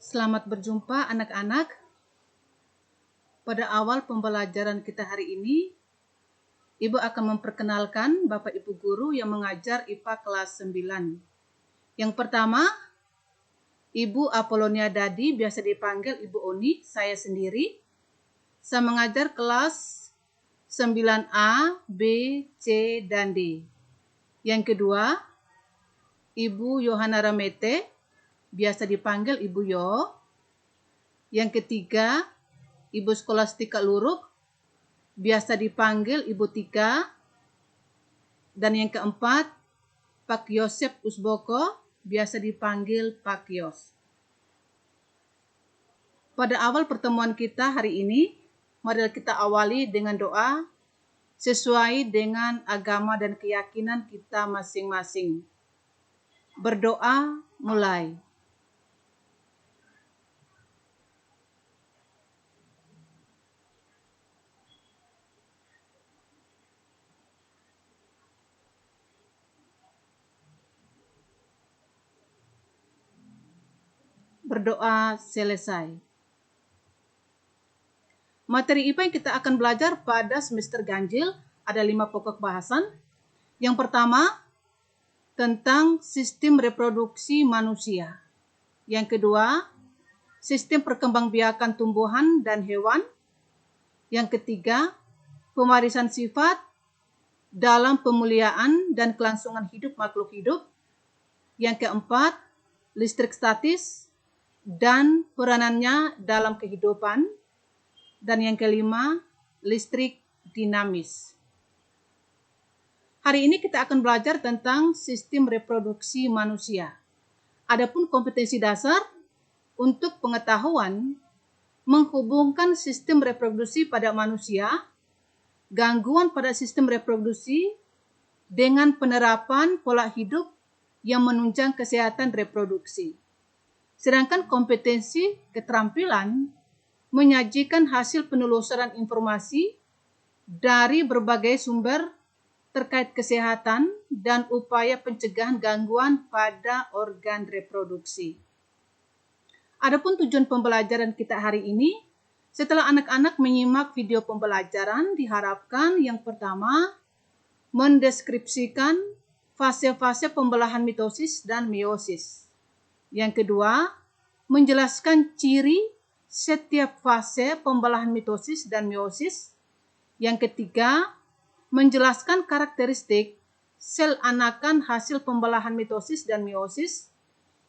Selamat berjumpa anak-anak. Pada awal pembelajaran kita hari ini, Ibu akan memperkenalkan Bapak Ibu guru yang mengajar IPA kelas 9. Yang pertama, Ibu Apolonia Dadi, biasa dipanggil Ibu Oni, saya sendiri. Saya mengajar kelas 9A, B, C, dan D. Yang kedua, Ibu Yohana Ramete, biasa dipanggil Ibu Yo. Yang ketiga, Ibu Skolastika Luruk, biasa dipanggil Ibu Tika. Dan yang keempat, Pak Yosep Usboko, biasa dipanggil Pak Yos. Pada awal pertemuan kita hari ini, mari kita awali dengan doa sesuai dengan agama dan keyakinan kita masing-masing. Berdoa mulai. Berdoa selesai. Materi IPA yang kita akan belajar pada semester ganjil ada 5 pokok bahasan. Yang pertama, tentang sistem reproduksi manusia. Yang kedua, sistem perkembangbiakan tumbuhan dan hewan. Yang ketiga, pemarisan sifat dalam pemuliaan dan kelangsungan hidup makhluk hidup. Yang keempat, listrik statis dan peranannya dalam kehidupan. Dan yang kelima, listrik dinamis. Hari ini kita akan belajar tentang sistem reproduksi manusia. Adapun kompetensi dasar untuk pengetahuan menghubungkan sistem reproduksi pada manusia, gangguan pada sistem reproduksi dengan penerapan pola hidup yang menunjang kesehatan reproduksi. Sedangkan kompetensi keterampilan menyajikan hasil penelusuran informasi dari berbagai sumber terkait kesehatan dan upaya pencegahan gangguan pada organ reproduksi. Adapun tujuan pembelajaran kita hari ini, setelah anak-anak menyimak video pembelajaran, diharapkan yang pertama, mendeskripsikan fase-fase pembelahan mitosis dan meiosis. Yang kedua, menjelaskan ciri setiap fase pembelahan mitosis dan meiosis. Yang ketiga, menjelaskan karakteristik sel anakan hasil pembelahan mitosis dan meiosis.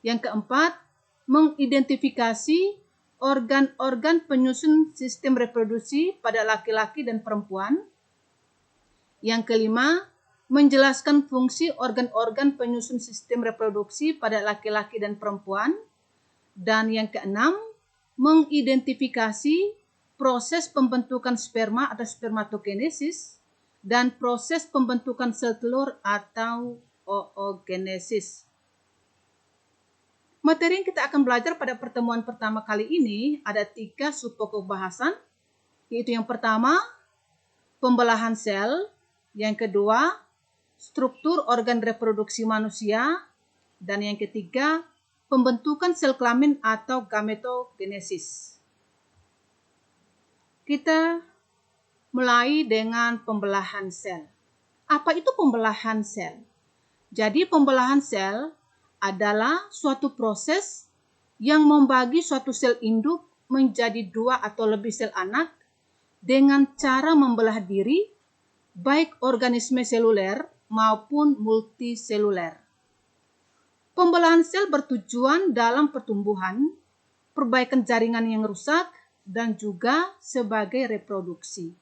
Yang keempat, mengidentifikasi organ-organ penyusun sistem reproduksi pada laki-laki dan perempuan. Yang kelima, menjelaskan fungsi organ-organ penyusun sistem reproduksi pada laki-laki dan perempuan. Dan yang keenam, mengidentifikasi proses pembentukan sperma atau spermatogenesis dan proses pembentukan sel telur atau oogenesis. Materi yang kita akan belajar pada pertemuan pertama kali ini ada 3 subpokok bahasan, yaitu yang pertama, pembelahan sel, yang kedua, struktur organ reproduksi manusia, dan yang ketiga, pembentukan sel kelamin atau gametogenesis. Kita mulai dengan pembelahan sel. Apa itu pembelahan sel? Jadi pembelahan sel adalah suatu proses yang membagi suatu sel induk menjadi 2 atau lebih sel anak dengan cara membelah diri, baik organisme seluler maupun multiseluler. Pembelahan sel bertujuan dalam pertumbuhan, perbaikan jaringan yang rusak, dan juga sebagai reproduksi.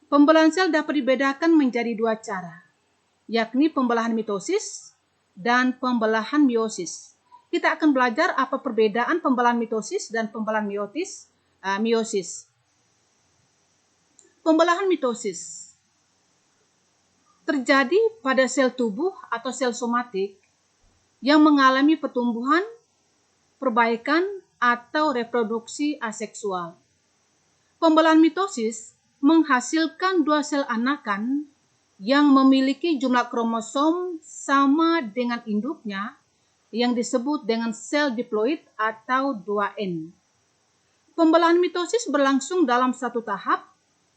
Pembelahan sel dapat dibedakan menjadi 2 cara, yakni pembelahan mitosis dan pembelahan meiosis. Kita akan belajar apa perbedaan pembelahan mitosis dan pembelahan meiosis. Pembelahan mitosis terjadi pada sel tubuh atau sel somatik yang mengalami pertumbuhan, perbaikan, atau reproduksi aseksual. Pembelahan mitosis menghasilkan 2 sel anakan yang memiliki jumlah kromosom sama dengan induknya, yang disebut dengan sel diploid atau 2N. Pembelahan mitosis berlangsung dalam satu tahap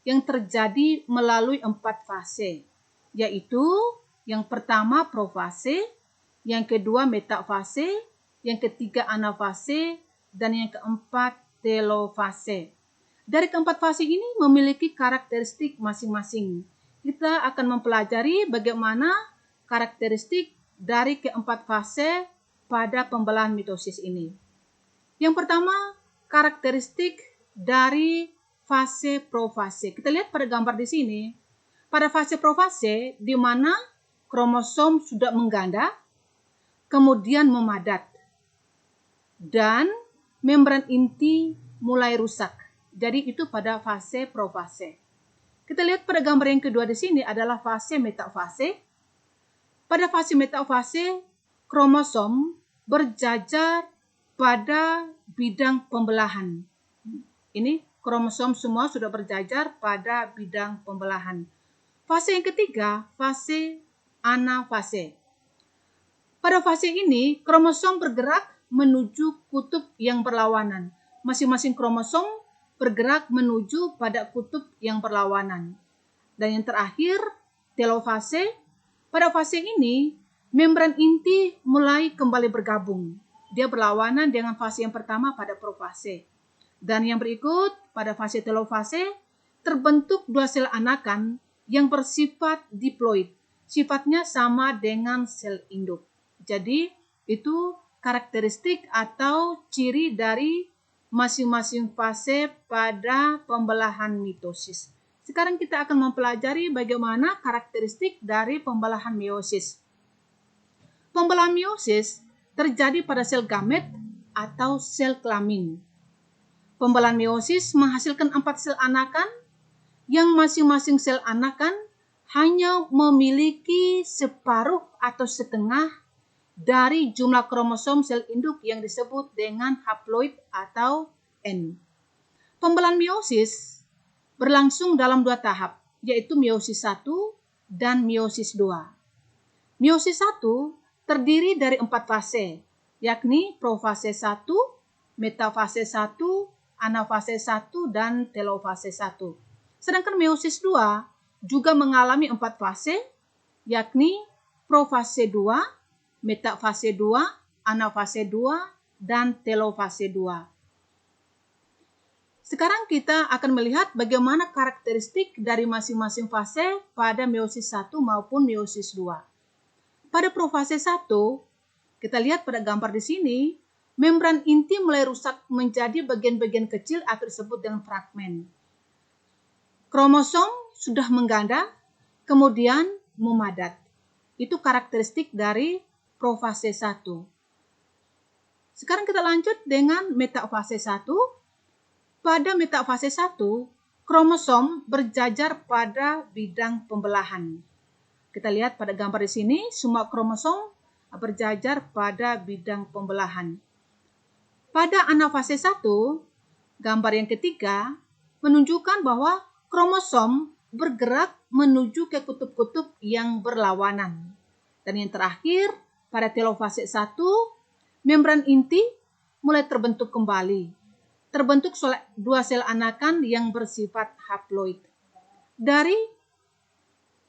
yang terjadi melalui 4 fase, yaitu yang pertama profase, yang kedua metafase, yang ketiga anafase, dan yang keempat telofase. Dari keempat fase ini memiliki karakteristik masing-masing. Kita akan mempelajari bagaimana karakteristik dari keempat fase pada pembelahan mitosis ini. Yang pertama, karakteristik dari fase profase. Kita lihat pada gambar di sini. Pada fase profase, di mana kromosom sudah mengganda, kemudian memadat, dan membran inti mulai rusak. Jadi itu pada fase profase. Kita lihat pada gambar yang kedua di sini adalah fase metafase. Pada fase metafase, kromosom berjajar pada bidang pembelahan. Ini kromosom semua sudah berjajar pada bidang pembelahan. Fase yang ketiga, fase anafase. Pada fase ini, kromosom bergerak menuju kutub yang berlawanan. Masing-masing kromosom bergerak menuju pada kutub yang berlawanan. Dan yang terakhir, telofase. Pada fase ini, membran inti mulai kembali bergabung. Dia berlawanan dengan fase yang pertama pada profase. Dan yang berikut, pada fase telofase, terbentuk 2 sel anakan yang bersifat diploid. Sifatnya sama dengan sel induk. Jadi, itu karakteristik atau ciri dari masing-masing fase pada pembelahan mitosis. Sekarang kita akan mempelajari bagaimana karakteristik dari pembelahan meiosis. Pembelahan meiosis terjadi pada sel gamet atau sel kelamin. Pembelahan meiosis menghasilkan 4 sel anakan yang masing-masing sel anakan hanya memiliki separuh atau setengah dari jumlah kromosom sel induk yang disebut dengan haploid atau N. Pembelahan meiosis berlangsung dalam 2 tahap, yaitu meiosis 1 dan meiosis 2. Meiosis 1 terdiri dari 4 fase, yakni profase 1, metafase 1, anafase 1, dan telofase 1. Sedangkan meiosis 2 juga mengalami 4 fase, yakni profase 2, metafase 2, anafase 2, dan telofase 2. Sekarang kita akan melihat bagaimana karakteristik dari masing-masing fase pada meiosis 1 maupun meiosis 2. Pada profase 1, kita lihat pada gambar di sini, membran inti mulai rusak menjadi bagian-bagian kecil atau disebut dengan fragmen. Kromosom sudah mengganda, kemudian memadat. Itu karakteristik dari profase 1. Sekarang kita lanjut dengan metafase 1. Pada metafase 1, kromosom berjajar pada bidang pembelahan. Kita lihat pada gambar di sini, semua kromosom berjajar pada bidang pembelahan. Pada anafase 1, gambar yang ketiga menunjukkan bahwa kromosom bergerak menuju ke kutub-kutub yang berlawanan. Dan yang terakhir, pada telofase 1, membran inti mulai terbentuk kembali. Terbentuk 2 sel anakan yang bersifat haploid. Dari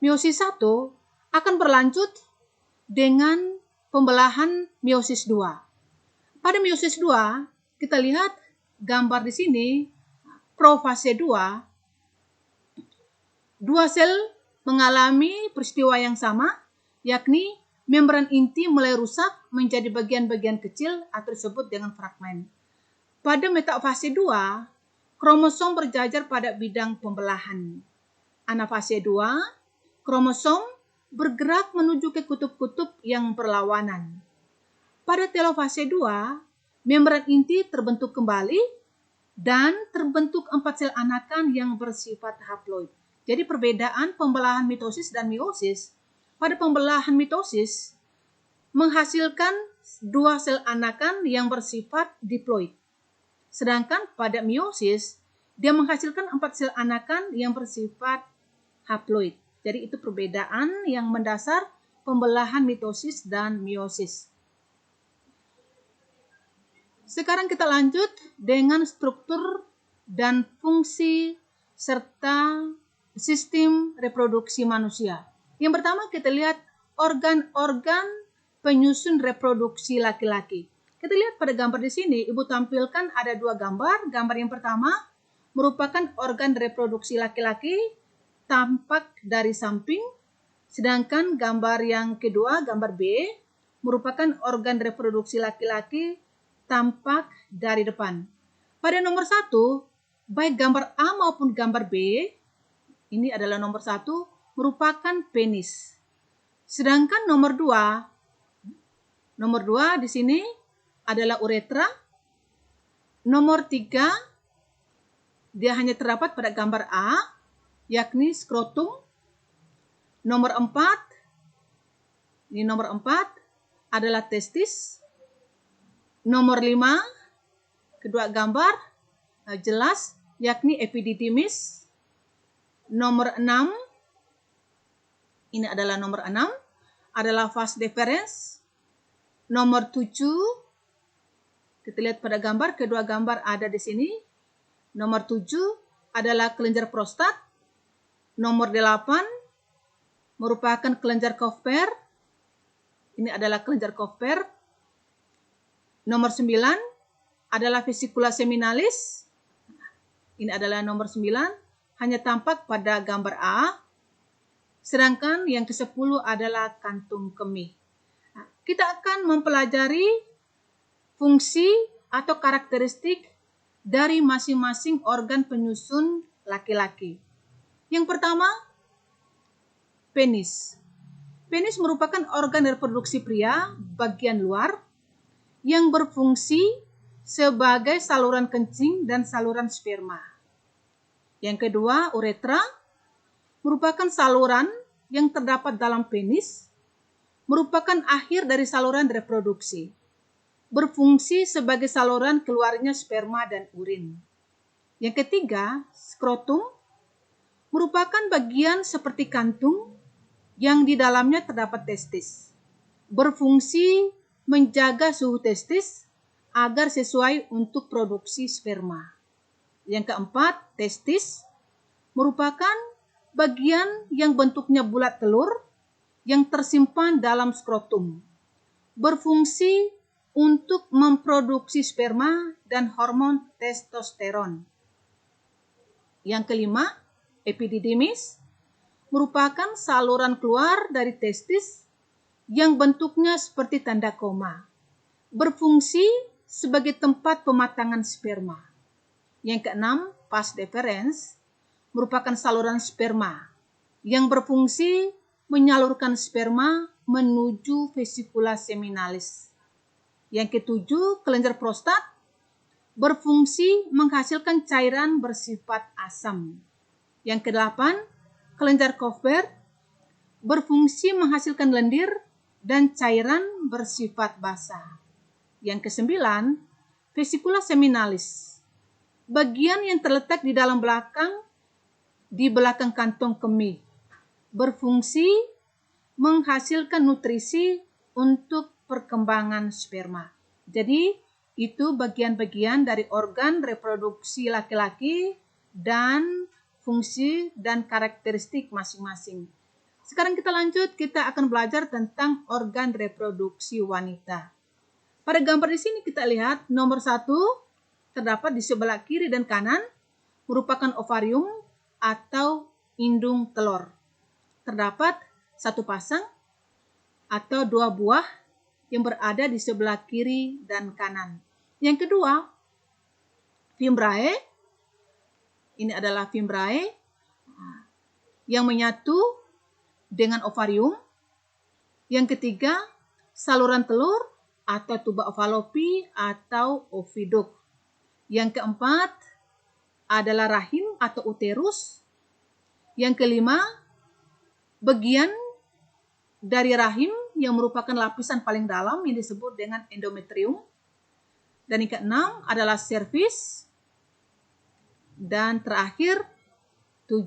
meiosis 1 akan berlanjut dengan pembelahan meiosis 2. Pada meiosis 2, kita lihat gambar di sini, profase 2, 2 sel mengalami peristiwa yang sama, yakni membran inti mulai rusak menjadi bagian-bagian kecil atau disebut dengan fragmen. Pada metafase 2, kromosom berjajar pada bidang pembelahan. Anafase 2, kromosom bergerak menuju ke kutub-kutub yang berlawanan. Pada telofase 2, membran inti terbentuk kembali dan terbentuk 4 sel anakan yang bersifat haploid. Jadi perbedaan pembelahan mitosis dan meiosis, pada pembelahan mitosis menghasilkan 2 sel anakan yang bersifat diploid. Sedangkan pada meiosis, dia menghasilkan 4 sel anakan yang bersifat haploid. Jadi itu perbedaan yang mendasar pembelahan mitosis dan meiosis. Sekarang kita lanjut dengan struktur dan fungsi serta sistem reproduksi manusia. Yang pertama kita lihat organ-organ penyusun reproduksi laki-laki. Kita lihat pada gambar di sini, Ibu tampilkan ada dua gambar. Gambar yang pertama merupakan organ reproduksi laki-laki tampak dari samping, sedangkan gambar yang kedua, gambar B, merupakan organ reproduksi laki-laki tampak dari depan. Pada nomor 1, baik gambar A maupun gambar B, ini adalah nomor 1, merupakan penis. Sedangkan nomor 2 di sini adalah uretra. Nomor 3, dia hanya terdapat pada gambar A, yakni skrotum. Nomor 4, ini nomor 4 adalah testis. Nomor 5, kedua gambar jelas, yakni epididymis. Nomor 6, ini adalah nomor 6, adalah vas deferens. Nomor 7, kita lihat pada gambar, kedua gambar ada di sini. Nomor 7 adalah kelenjar prostat. Nomor 8 merupakan kelenjar Koffler. Ini adalah kelenjar Koffler. Nomor 9 adalah vesicula seminalis. Ini adalah nomor 9, hanya tampak pada gambar A. Sedangkan yang ke-10 adalah kantung kemih. Nah, kita akan mempelajari fungsi atau karakteristik dari masing-masing organ penyusun laki-laki. Yang pertama, penis. Penis merupakan organ reproduksi pria bagian luar yang berfungsi sebagai saluran kencing dan saluran sperma. Yang kedua, uretra merupakan saluran yang terdapat dalam penis, merupakan akhir dari saluran reproduksi, berfungsi sebagai saluran keluarnya sperma dan urin. Yang ketiga, skrotum merupakan bagian seperti kantung yang di dalamnya terdapat testis, berfungsi menjaga suhu testis agar sesuai untuk produksi sperma. Yang keempat, testis merupakan bagian yang bentuknya bulat telur yang tersimpan dalam skrotum, berfungsi untuk memproduksi sperma dan hormon testosteron. Yang kelima, epididymis merupakan saluran keluar dari testis yang bentuknya seperti tanda koma, berfungsi sebagai tempat pematangan sperma. Yang keenam, vas deferens merupakan saluran sperma yang berfungsi menyalurkan sperma menuju vesicula seminalis. Yang ketujuh, kelenjar prostat berfungsi menghasilkan cairan bersifat asam. Yang kedelapan, kelenjar Koffler berfungsi menghasilkan lendir dan cairan bersifat basah. Yang kesembilan, vesicula seminalis, bagian yang terletak di dalam belakang, di belakang kantong kemih, berfungsi menghasilkan nutrisi untuk perkembangan sperma. Jadi, itu bagian-bagian dari organ reproduksi laki-laki dan fungsi dan karakteristik masing-masing. Sekarang kita lanjut, kita akan belajar tentang organ reproduksi wanita. Pada gambar di sini kita lihat nomor 1 terdapat di sebelah kiri dan kanan merupakan ovarium atau indung telur. Terdapat satu pasang atau dua buah yang berada di sebelah kiri dan kanan. Yang kedua, fimbriae. Ini adalah fimbriae yang menyatu dengan ovarium. Yang ketiga, saluran telur atau tuba ovalopi atau oviduk. Yang keempat adalah rahim atau uterus. Yang kelima, bagian dari rahim yang merupakan lapisan paling dalam yang disebut dengan endometrium. Dan yang keenam adalah serviks. Dan terakhir, 7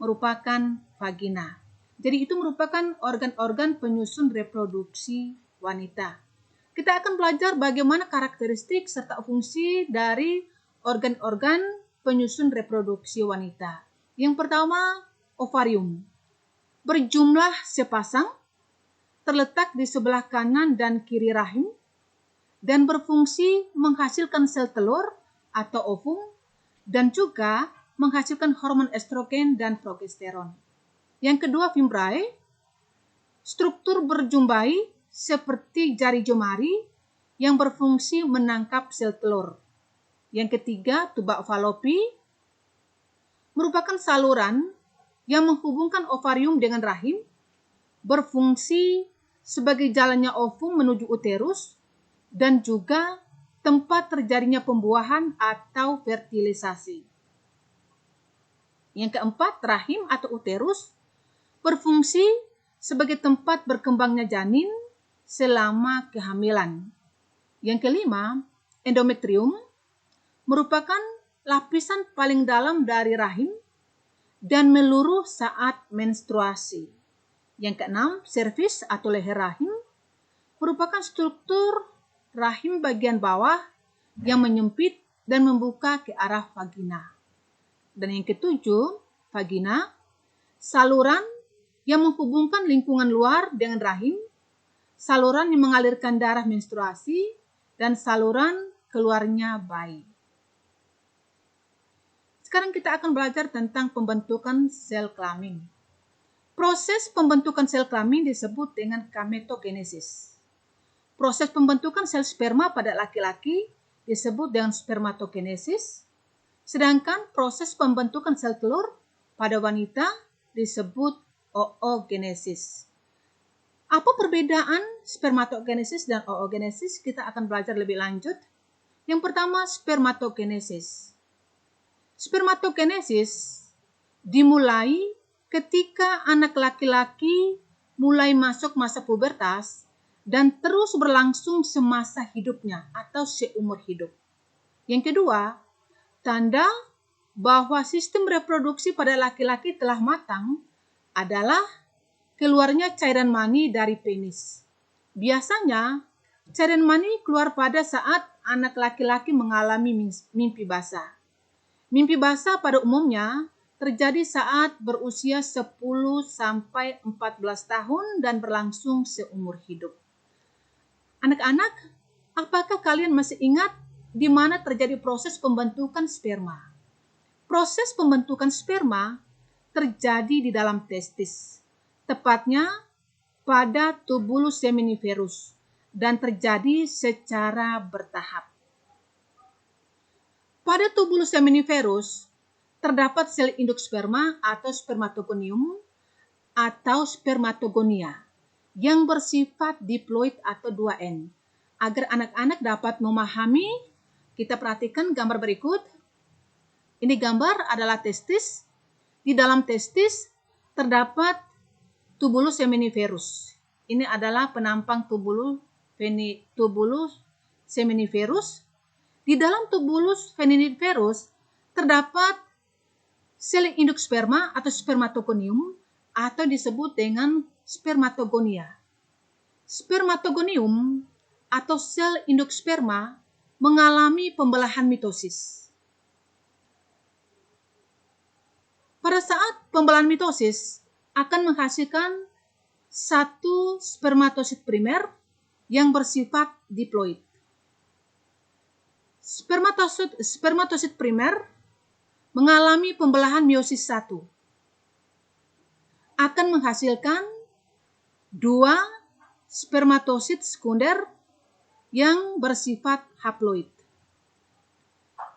merupakan vagina. Jadi itu merupakan organ-organ penyusun reproduksi wanita. kita akan belajar bagaimana karakteristik serta fungsi dari organ-organ penyusun reproduksi wanita. Yang pertama, ovarium. Berjumlah sepasang, terletak di sebelah kanan dan kiri rahim, dan berfungsi menghasilkan sel telur atau ovum, dan juga menghasilkan hormon estrogen dan progesteron. Yang kedua, fimbriae. Struktur berjumbai seperti jari jemari yang berfungsi menangkap sel telur. Yang ketiga, tuba Fallopi, merupakan saluran yang menghubungkan ovarium dengan rahim, berfungsi sebagai jalannya ovum menuju uterus, dan juga tempat terjadinya pembuahan atau fertilisasi. Yang keempat, rahim atau uterus, berfungsi sebagai tempat berkembangnya janin selama kehamilan. Yang kelima, endometrium, merupakan lapisan paling dalam dari rahim dan meluruh saat menstruasi. Yang keenam, serviks atau leher rahim, merupakan struktur rahim bagian bawah yang menyempit dan membuka ke arah vagina. Dan yang ketujuh, vagina, saluran yang menghubungkan lingkungan luar dengan rahim, saluran yang mengalirkan darah menstruasi, dan saluran keluarnya bayi. Sekarang kita akan belajar tentang pembentukan sel kelamin. Proses pembentukan sel kelamin disebut dengan gametogenesis. Proses pembentukan sel sperma pada laki-laki disebut dengan spermatogenesis, sedangkan proses pembentukan sel telur pada wanita disebut oogenesis. Apa perbedaan spermatogenesis dan oogenesis? Kita akan belajar lebih lanjut. Yang pertama, spermatogenesis. Spermatogenesis dimulai ketika anak laki-laki mulai masuk masa pubertas dan terus berlangsung semasa hidupnya atau seumur hidup. Yang kedua, tanda bahwa sistem reproduksi pada laki-laki telah matang adalah keluarnya cairan mani dari penis. Biasanya, cairan mani keluar pada saat anak laki-laki mengalami mimpi basah. Mimpi basah pada umumnya terjadi saat berusia 10-14 tahun dan berlangsung seumur hidup. Anak-anak, apakah kalian masih ingat di mana terjadi proses pembentukan sperma? Proses pembentukan sperma terjadi di dalam testis, tepatnya pada tubulus seminiferus, dan terjadi secara bertahap. Pada tubulus seminiferus terdapat sel induk sperma atau spermatogonium atau spermatogonia yang bersifat diploid atau 2N. Agar anak-anak dapat memahami, kita perhatikan gambar berikut. Ini gambar adalah testis. Di dalam testis terdapat tubulus seminiferus. Ini adalah penampang tubulus seminiferus. Di dalam tubulus seminiferus terdapat sel induk sperma atau spermatogonium atau disebut dengan spermatogonia. Spermatogonium atau sel induk sperma mengalami pembelahan mitosis. Pada saat pembelahan mitosis akan menghasilkan satu spermatosit primer yang bersifat diploid. Spermatosit primer mengalami pembelahan meiosis 1. Akan menghasilkan dua spermatosit sekunder yang bersifat haploid.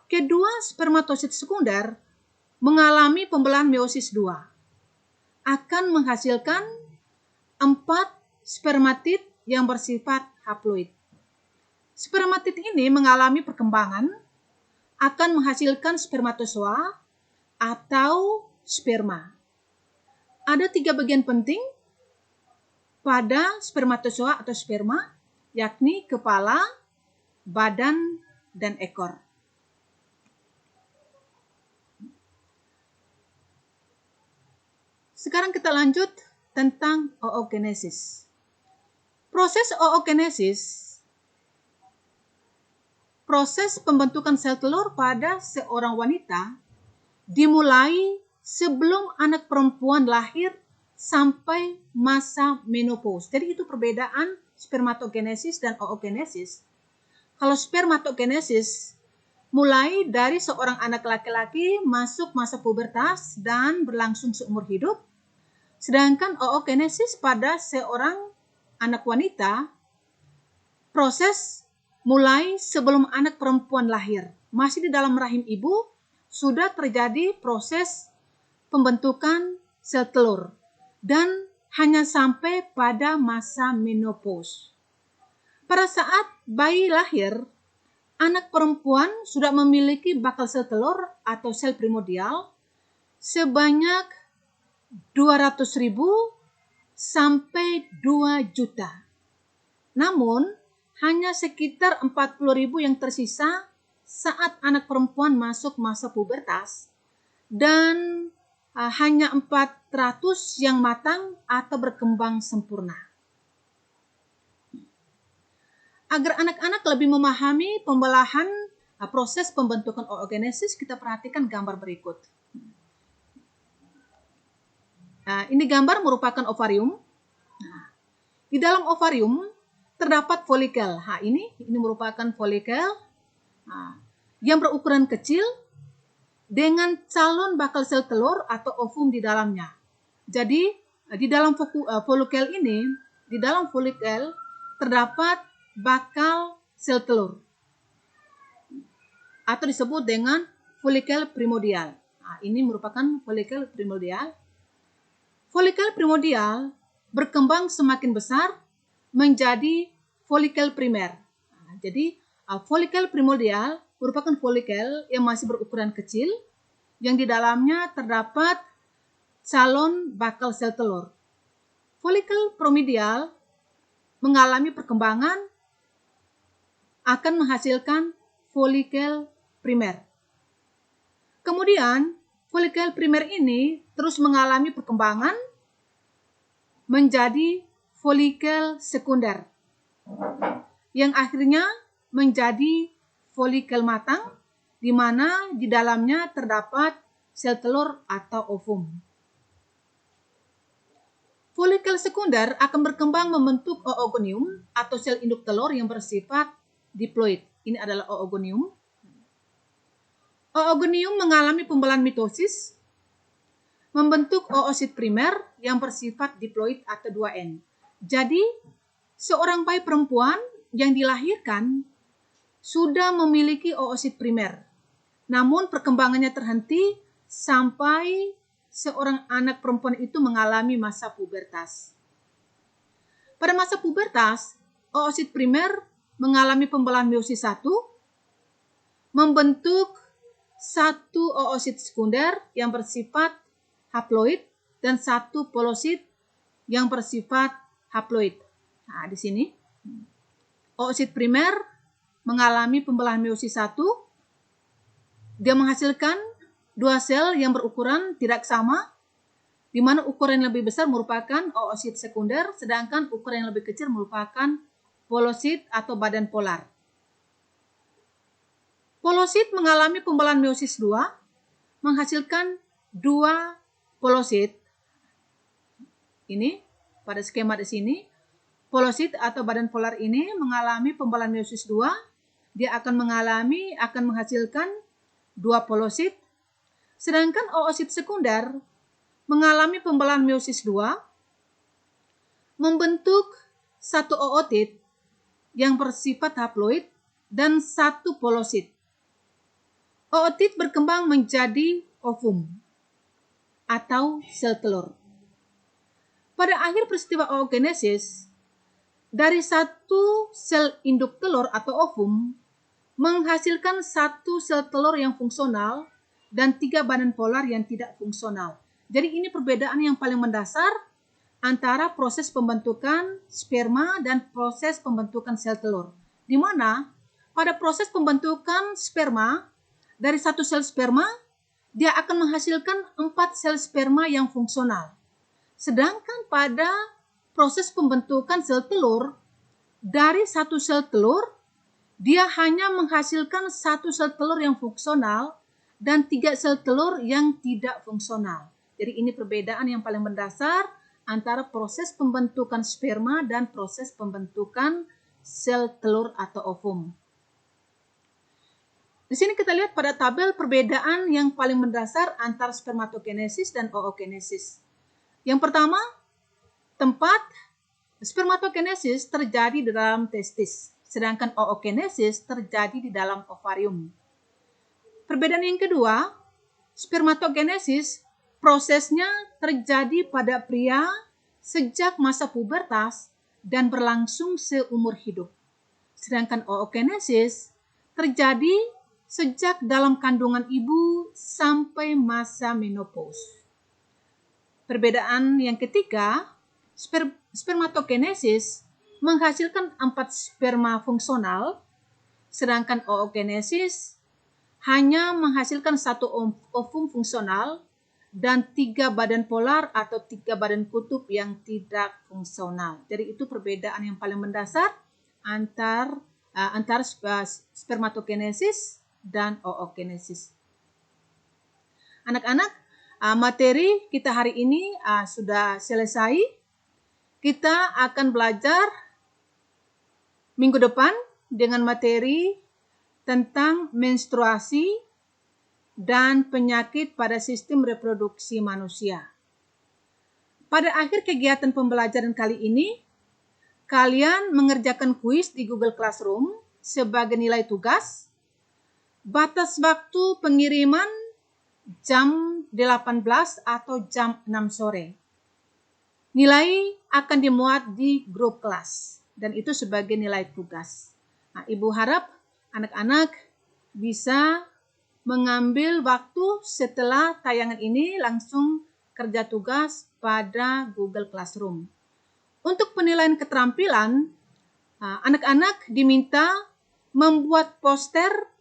Kedua spermatosit sekunder mengalami pembelahan meiosis 2, akan menghasilkan 4 spermatid yang bersifat haploid. Spermatid ini mengalami perkembangan, akan menghasilkan spermatozoa atau sperma. Ada 3 bagian penting pada spermatozoa atau sperma, yakni kepala, badan, dan ekor. Sekarang kita lanjut tentang oogenesis. Proses oogenesis proses pembentukan sel telur pada seorang wanita dimulai sebelum anak perempuan lahir sampai masa menopause. Jadi itu perbedaan spermatogenesis dan oogenesis. Kalau spermatogenesis mulai dari seorang anak laki-laki masuk masa pubertas dan berlangsung seumur hidup, sedangkan oogenesis pada seorang anak wanita proses mulai sebelum anak perempuan lahir. Masih di dalam rahim ibu sudah terjadi proses pembentukan sel telur dan hanya sampai pada masa menopause. Pada saat bayi lahir, anak perempuan sudah memiliki bakal sel telur atau sel primordial sebanyak 200.000 sampai 2 juta. Namun, hanya sekitar 40.000 yang tersisa saat anak perempuan masuk masa pubertas dan hanya 400 yang matang atau berkembang sempurna. Agar anak-anak lebih memahami pembelahan proses pembentukan oogenesis, kita perhatikan gambar berikut. Ini gambar merupakan ovarium. Di dalam ovarium terdapat folikel. Ini merupakan folikel yang berukuran kecil dengan calon bakal sel telur atau ovum di dalamnya. Jadi di dalam folikel ini, di dalam folikel terdapat bakal sel telur atau disebut dengan folikel primordial. Ini merupakan folikel primordial. Folikel primordial berkembang semakin besar menjadi folikel primer. Jadi folikel primordial merupakan folikel yang masih berukuran kecil yang di dalamnya terdapat calon bakal sel telur. Folikel primordial mengalami perkembangan akan menghasilkan folikel primer. Kemudian folikel primer ini terus mengalami perkembangan menjadi folikel sekunder yang akhirnya menjadi folikel matang di mana di dalamnya terdapat sel telur atau ovum. Folikel sekunder akan berkembang membentuk oogonium atau sel induk telur yang bersifat diploid. Ini adalah oogonium. Oogonium mengalami pembelahan mitosis membentuk oosit primer yang bersifat diploid atau 2N. Jadi, seorang bayi perempuan yang dilahirkan sudah memiliki oosit primer. Namun perkembangannya terhenti sampai seorang anak perempuan itu mengalami masa pubertas. Pada masa pubertas, oosit primer mengalami pembelahan meiosis 1, membentuk satu oosit sekunder yang bersifat haploid dan satu polosit yang bersifat haploid. Di sini oosit primer mengalami pembelahan meiosis 1. Dia menghasilkan dua sel yang berukuran tidak sama, di mana ukuran yang lebih besar merupakan oosit sekunder, sedangkan ukuran yang lebih kecil merupakan polosit atau badan polar. Polosit mengalami pembelahan meiosis 2, menghasilkan dua polosit. Ini pada skema di sini, polosit atau badan polar ini mengalami pembelahan meiosis 2, dia akan menghasilkan dua polosit, sedangkan oosit sekunder mengalami pembelahan meiosis 2, membentuk satu ootit yang bersifat haploid dan satu polosit. Ootit berkembang menjadi ovum atau sel telur. Pada akhir peristiwa oogenesis, dari satu sel induk telur atau ovum menghasilkan satu sel telur yang fungsional dan 3 badan polar yang tidak fungsional. Jadi ini perbedaan yang paling mendasar antara proses pembentukan sperma dan proses pembentukan sel telur. Di mana pada proses pembentukan sperma, dari satu sel sperma, dia akan menghasilkan 4 sel sperma yang fungsional. Sedangkan pada proses pembentukan sel telur, dari satu sel telur, dia hanya menghasilkan 1 sel telur yang fungsional dan 3 sel telur yang tidak fungsional. Jadi ini perbedaan yang paling mendasar antara proses pembentukan sperma dan proses pembentukan sel telur atau ovum. Di sini kita lihat pada tabel perbedaan yang paling mendasar antara spermatogenesis dan oogenesis. Yang pertama, tempat spermatogenesis terjadi di dalam testis, sedangkan oogenesis terjadi di dalam ovarium. Perbedaan yang kedua, spermatogenesis prosesnya terjadi pada pria sejak masa pubertas dan berlangsung seumur hidup. Sedangkan oogenesis terjadi sejak dalam kandungan ibu sampai masa menopause. Perbedaan yang ketiga, spermatogenesis menghasilkan 4 sperma fungsional, sedangkan oogenesis hanya menghasilkan 1 ovum fungsional dan 3 badan polar atau 3 badan kutub yang tidak fungsional. Jadi itu perbedaan yang paling mendasar antara spermatogenesis dan oogenesis. Anak-anak, materi kita hari ini sudah selesai. Kita akan belajar minggu depan dengan materi tentang menstruasi dan penyakit pada sistem reproduksi manusia. Pada akhir kegiatan pembelajaran kali ini, kalian mengerjakan kuis di Google Classroom sebagai nilai tugas. Batas waktu pengiriman jam 18 atau jam 6 sore. Nilai akan dimuat di grup kelas dan itu sebagai nilai tugas. Nah, Ibu harap anak-anak bisa mengambil waktu setelah tayangan ini langsung kerja tugas pada Google Classroom. Untuk penilaian keterampilan, anak-anak diminta membuat poster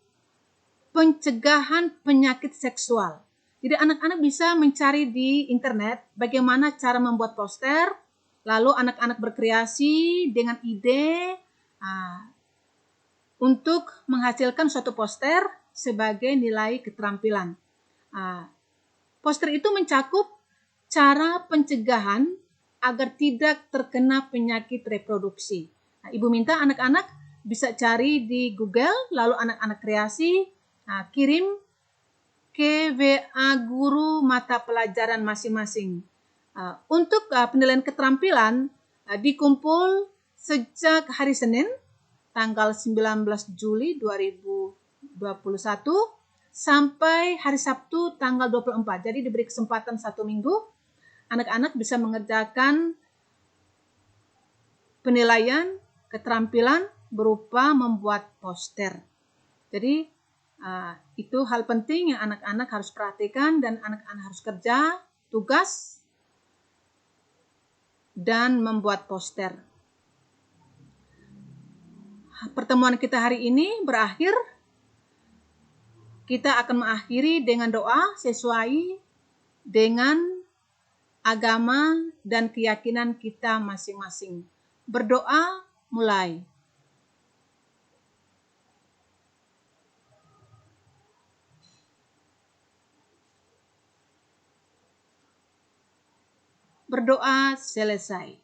pencegahan penyakit seksual. Jadi anak-anak bisa mencari di internet bagaimana cara membuat poster, lalu anak-anak berkreasi dengan ide untuk menghasilkan suatu poster sebagai nilai keterampilan. Poster itu mencakup cara pencegahan agar tidak terkena penyakit reproduksi. Ibu minta anak-anak bisa cari di Google, lalu anak-anak kreasi, kirim ke WA guru mata pelajaran masing-masing. Untuk penilaian keterampilan dikumpul sejak hari Senin tanggal 19 Juli 2021 sampai hari Sabtu tanggal 24. Jadi diberi kesempatan 1 minggu, anak-anak bisa mengerjakan penilaian keterampilan berupa membuat poster. Jadi itu hal penting yang anak-anak harus perhatikan dan anak-anak harus kerja, tugas, dan membuat poster. Pertemuan kita hari ini berakhir. Kita akan mengakhiri dengan doa sesuai dengan agama dan keyakinan kita masing-masing. Berdoa mulai. Berdoa selesai.